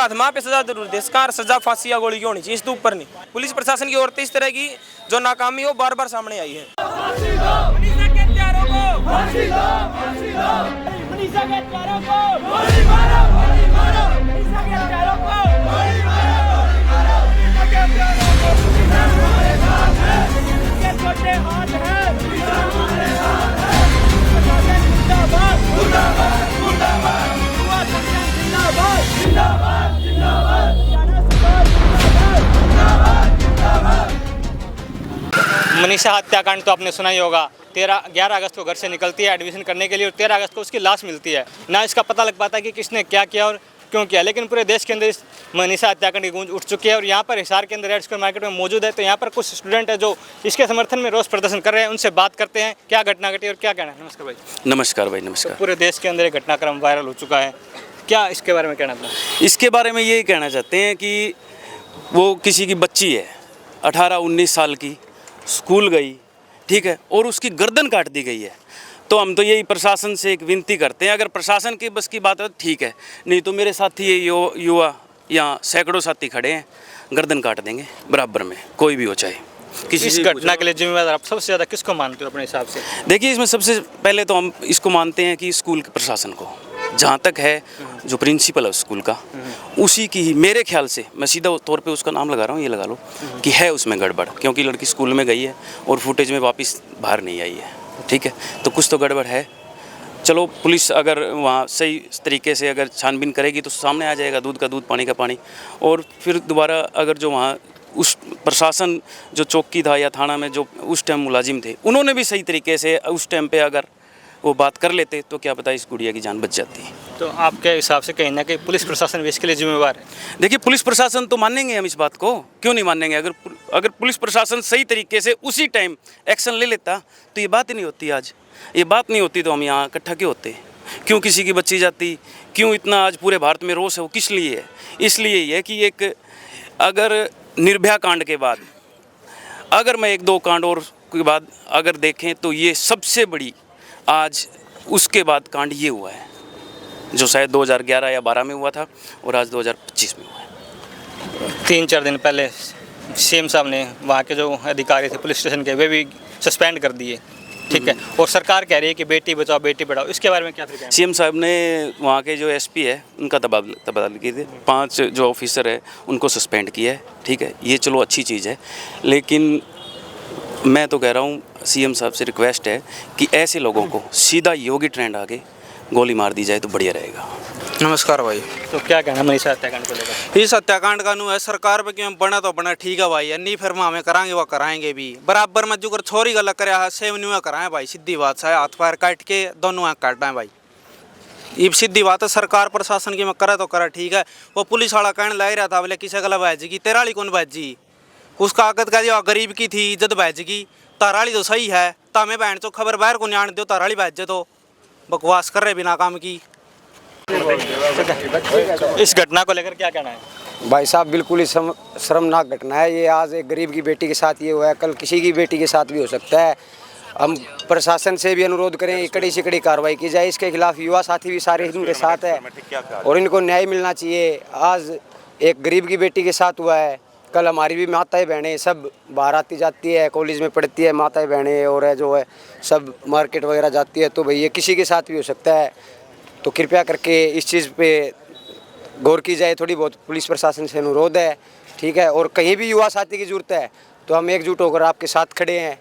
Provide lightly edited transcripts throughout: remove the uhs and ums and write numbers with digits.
आत्मा पे सजा जरूर दे, कार सजा फांसी या गोली की होनी चाहिए, इससे ऊपर नहीं। पुलिस प्रशासन की ओर से इस तरह की जो नाकामी हो बार बार सामने आई है। मनीषा के प्यारों को फांसी दो, फांसी दो। मनीषा के प्यारों को गोली मारो, गोली मारो। मनीषा के प्यारों को गोली मारो, गोली मारो। मनीषा के प्यारों को मनीषा हमारे साथ है, इसके छोटे हाथ हैं, मनीषा हमारे साथ है। जिंदाबाद, जिंदाबाद, जिंदाबाद। जिंदाबाद, जिंदाबाद, जिंदाबाद। मनीषा हत्याकांड तो आपने सुना ही होगा। 11 अगस्त को घर से निकलती है एडमिशन करने के लिए और 13 अगस्त को उसकी लाश मिलती है। ना इसका पता लग पाता कि किसने क्या किया और क्यों किया, लेकिन पूरे देश के अंदर इस मनीषा हत्याकांड की गूंज उठ चुकी है। और यहाँ पर हिसार के अंदर रेड स्क्वायर मार्केट में मौजूद है, तो यहाँ पर कुछ स्टूडेंट है जो इसके समर्थन में रोष प्रदर्शन कर रहे हैं। उनसे बात करते हैं क्या घटना घटी और क्या कहना है। नमस्कार भाई। नमस्कार भाई, नमस्कार। तो पूरे देश के अंदर एक घटनाक्रम वायरल हो चुका है, क्या इसके बारे में कहना था? इसके बारे में यही कहना चाहते हैं कि वो किसी की बच्ची है 18-19 साल की, स्कूल गई, ठीक है, और उसकी गर्दन काट दी गई है। तो हम तो यही प्रशासन से एक विनती करते हैं, अगर प्रशासन की बस की बात है तो ठीक है, नहीं तो मेरे साथी ये युवा यहाँ सैकड़ों साथी खड़े हैं, गर्दन काट देंगे बराबर में, कोई भी हो चाहे। इस घटना के लिए जिम्मेदार आप सबसे ज़्यादा किसको मानते हो अपने हिसाब से? देखिए, इसमें सबसे पहले तो हम इसको मानते हैं कि स्कूल के प्रशासन को, जहाँ तक है जो प्रिंसिपल है स्कूल का, उसी की ही मेरे ख्याल से, मैं सीधा तौर पे उसका नाम लगा रहा हूँ, ये लगा लो कि है उसमें गड़बड़, क्योंकि लड़की स्कूल में गई है और फुटेज में वापस बाहर नहीं आई है, ठीक है, तो कुछ तो गड़बड़ है। चलो, पुलिस अगर वहाँ सही तरीके से अगर छानबीन करेगी तो सामने आ जाएगा, दूध का दूध पानी का पानी। और फिर दोबारा अगर जो वहाँ उस प्रशासन जो चौकी था या थाना में जो उस टाइम मुलाजिम थे, उन्होंने भी सही तरीके से उस टाइम पे अगर वो बात कर लेते तो क्या पता इस गुड़िया की जान बच जाती है। तो आपके हिसाब से कहीं ना कहीं पुलिस प्रशासन भी इसके लिए जिम्मेवार है? देखिए, पुलिस प्रशासन तो मानेंगे हम इस बात को, क्यों नहीं मानेंगे। अगर पुलिस प्रशासन सही तरीके से उसी टाइम एक्शन ले लेता तो ये बात ही नहीं होती। आज ये बात नहीं होती तो हम यहाँ इकट्ठा क्यों होते? क्यों किसी की बच्ची जाती? क्यों इतना आज पूरे भारत में रोष है? वो किस लिए है? इसलिए ये है कि एक अगर निर्भया कांड के बाद अगर मैं 1-2 कांड और के बाद अगर देखें तो ये सबसे बड़ी आज उसके बाद कांड ये हुआ है जो शायद 2011 या 12 में हुआ था और आज 2025 में हुआ है। 3-4 दिन पहले सीएम साहब ने वहाँ के जो अधिकारी थे पुलिस स्टेशन के, वे भी सस्पेंड कर दिए, ठीक है, और सरकार कह रही है कि बेटी बचाओ बेटी पढ़ाओ। इसके बारे में क्या फिर? सीएम साहब ने वहाँ के जो एसपी है उनका तबादला किए थे, 5 जो ऑफिसर है उनको सस्पेंड किया है, ठीक है, ये चलो अच्छी चीज़ है। लेकिन मैं तो कह रहा हूँ सीएम साहब से रिक्वेस्ट है कि ऐसे लोगों को सीधा योगी ट्रेंड आगे गोली मार दी जाए तो बढ़िया रहेगा। नमस्कार भाई। तो क्या कहना मनीषा हत्याकांड को लेकर? इस हत्याकांड का है सरकार पे क्यों बना तो बना, ठीक है भाई, नहीं फिर हमें कराएंगे वो कराएंगे भी बराबर में। जो छोरी गलत कराया है सेव नहीं कराए भाई, सीधी बात है, हाथ पैर काट के दोनों आँख काटना है भाई, ये सीधी बात है। सरकार प्रशासन की में करा तो करा, ठीक है। वो पुलिस वाला कहने लग रहा था बोले किसी गला भाजी तेरा वाली कौन भाजी, उसका आकत का जो गरीब की थी इज्जत भाजी की, ताराली तो सही है, तमें बहन चो खबर बाहर को जान दो, ताराली भाजे तो बकवास कर रहे बिना काम की। इस घटना को लेकर क्या कहना है? भाई साहब, बिल्कुल ही शर्मनाक घटना है ये। आज एक गरीब की बेटी के साथ ये हुआ है, कल किसी की बेटी के साथ भी हो सकता है। हम प्रशासन से भी अनुरोध करें कड़ी से कड़ी कार्रवाई की जाए। इसके खिलाफ युवा साथी भी सारे इनके साथ है और इनको न्याय मिलना चाहिए। आज एक गरीब की बेटी के साथ हुआ है, कल हमारी भी माताएं बहनें सब बाहर आती जाती है, कॉलेज में पढ़ती है माताएं बहनें और है जो है सब मार्केट वगैरह जाती है, तो भाई ये किसी के साथ भी हो सकता है। तो कृपया करके इस चीज़ पे गौर की जाए, थोड़ी बहुत पुलिस प्रशासन से अनुरोध है, ठीक है। और कहीं भी युवा साथी की ज़रूरत है तो हम एकजुट होकर आपके साथ खड़े हैं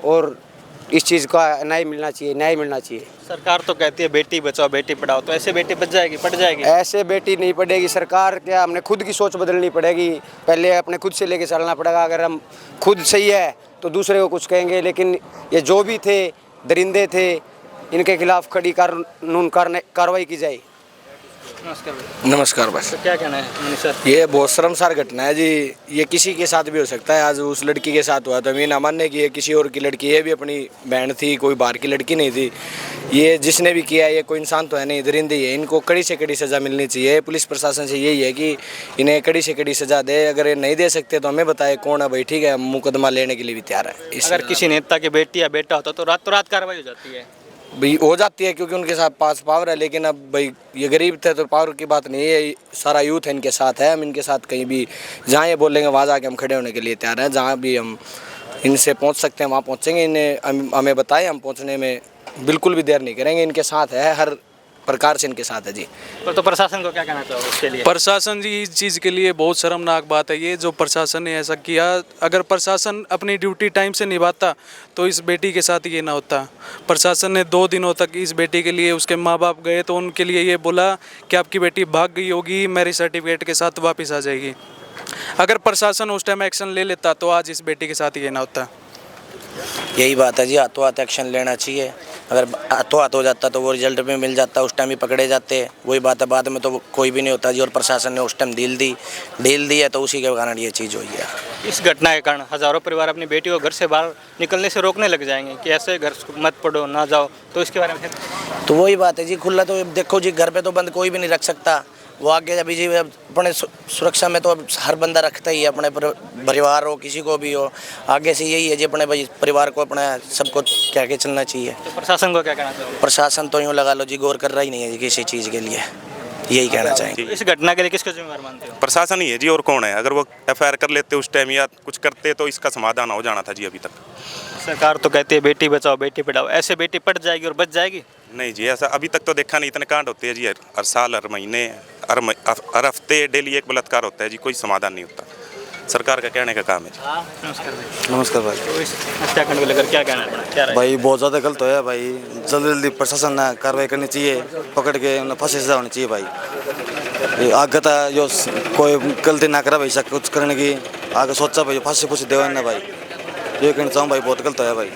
और इस चीज़ का न्याय मिलना चाहिए, न्याय मिलना चाहिए। सरकार तो कहती है बेटी बचाओ बेटी पढ़ाओ, तो ऐसे बेटी बच जाएगी, पढ़ जाएगी? ऐसे बेटी नहीं पढ़ेगी सरकार, क्या हमने खुद की सोच बदलनी पड़ेगी, पहले अपने खुद से लेके चलना पड़ेगा। अगर हम खुद सही है तो दूसरे को कुछ कहेंगे, लेकिन ये जो भी थे दरिंदे थे इनके खिलाफ कड़ी कानून कार्रवाई की जाए। नमस्कार भाई। तो क्या कहना है मनीषा? ये बहुत शर्मसार घटना है जी, ये किसी के साथ भी हो सकता है। आज उस लड़की के साथ हुआ तो हम ये ना मानने की ये किसी और की लड़की, ये भी अपनी बहन थी, कोई बाहर की लड़की नहीं थी। ये जिसने भी किया ये कोई इंसान तो है नहीं, दरिंदे ही है। इनको कड़ी से कड़ी सज़ा मिलनी चाहिए। पुलिस प्रशासन से यही है कि इन्हें कड़ी से कड़ी सज़ा दे। अगर ये नहीं दे सकते तो हमें बताए कौन है भाई, ठीक है, मुकदमा लेने के लिए भी तैयार है। अगर किसी नेता की बेटी या बेटा होता तो रात कार्रवाई हो जाती है। भाई हो जाती है क्योंकि उनके साथ पास पावर है, लेकिन अब भाई ये गरीब थे तो पावर की बात नहीं है, सारा यूथ है इनके साथ है, हम इनके साथ कहीं भी जहाँ ये बोलेंगे वहाँ जाके हम खड़े होने के लिए तैयार हैं, जहाँ भी हम इनसे पहुँच सकते हैं वहाँ पहुँचेंगे, इन्हें हमें बताएं, हम पहुँचने में बिल्कुल भी देर नहीं करेंगे, इनके साथ है, हर प्रकार से इनके साथ है जी। तो प्रशासन को क्या कहना चाहोगे इसके लिए? प्रशासन जी इस चीज़ के लिए बहुत शर्मनाक बात है ये जो प्रशासन ने ऐसा किया। अगर प्रशासन अपनी ड्यूटी टाइम से निभाता तो इस बेटी के साथ ये ना होता। प्रशासन ने 2 दिनों तक इस बेटी के लिए, उसके माँ बाप गए तो उनके लिए ये बोला कि आपकी बेटी भाग गई होगी, मैरिज सर्टिफिकेट के साथ वापस आ जाएगी। अगर प्रशासन उस टाइम एक्शन ले लेता तो आज इस बेटी के साथ ये ना होता। यही बात है जी, हाथों हाथ एक्शन लेना चाहिए। अगर हाथों हाथ हो जाता तो वो रिजल्ट भी मिल जाता, उस टाइम ही पकड़े जाते। वही बात है, बाद में तो कोई भी नहीं होता जी। और प्रशासन ने उस टाइम ढील दी है तो उसी के कारण ये चीज़ हुई है। इस घटना के कारण हज़ारों परिवार अपनी बेटी को घर से बाहर निकलने से रोकने लग जाएंगे कि ऐसे घर मत पढ़ो, ना जाओ, तो इसके बारे में? तो वही बात है जी, खुला तो देखो जी, घर पे तो बंद कोई भी नहीं रख सकता। वो आगे अभी जी अपने सुरक्षा में तो अब हर बंदा रखता ही है, अपने परिवार हो, किसी को भी हो। आगे से यही है जी, अपने भाई परिवार को, अपना सबको कह के चलना चाहिए। तो प्रशासन को क्या कहना चाहिए? प्रशासन तो यूँ लगा लो जी, गौर कर रहा ही नहीं है जी किसी चीज़ के लिए, यही कहना चाहेंगे। इस घटना के लिए किसको जिम्मेदार मानते हो? प्रशासन ही है जी, और कौन है? अगर वो एफआईआर कर लेते उस टाइम या कुछ करते तो इसका समाधान हो जाना था जी अभी तक। सरकार तो कहती है बेटी बचाओ बेटी पढ़ाओ, ऐसे बेटी पढ़ जाएगी और बच जाएगी? नहीं जी, ऐसा अभी तक तो देखा नहीं। इतने कांड होते हैं जी, हर साल, हर महीने, हर हफ्ते, डेली एक बलात्कार होता है जी, कोई समाधान नहीं होता। सरकार का कहने का काम है जी। नमस्कार भाई। तो इस हत्याकांड को लेकर क्या कहना है? क्या भाई बहुत ज़्यादा गलत है भाई, जल्दी जल्दी प्रशासन ने कार्रवाई करनी चाहिए, पकड़ के उन्हें फांसी सजा होनी चाहिए भाई। आगे था जो कोई गलती ना करा भाई, कुछ करने की आगे सोचा भाई, फांसी देवा ना भाई, ये कहना चाहूँ भाई, बहुत गलत है भाई।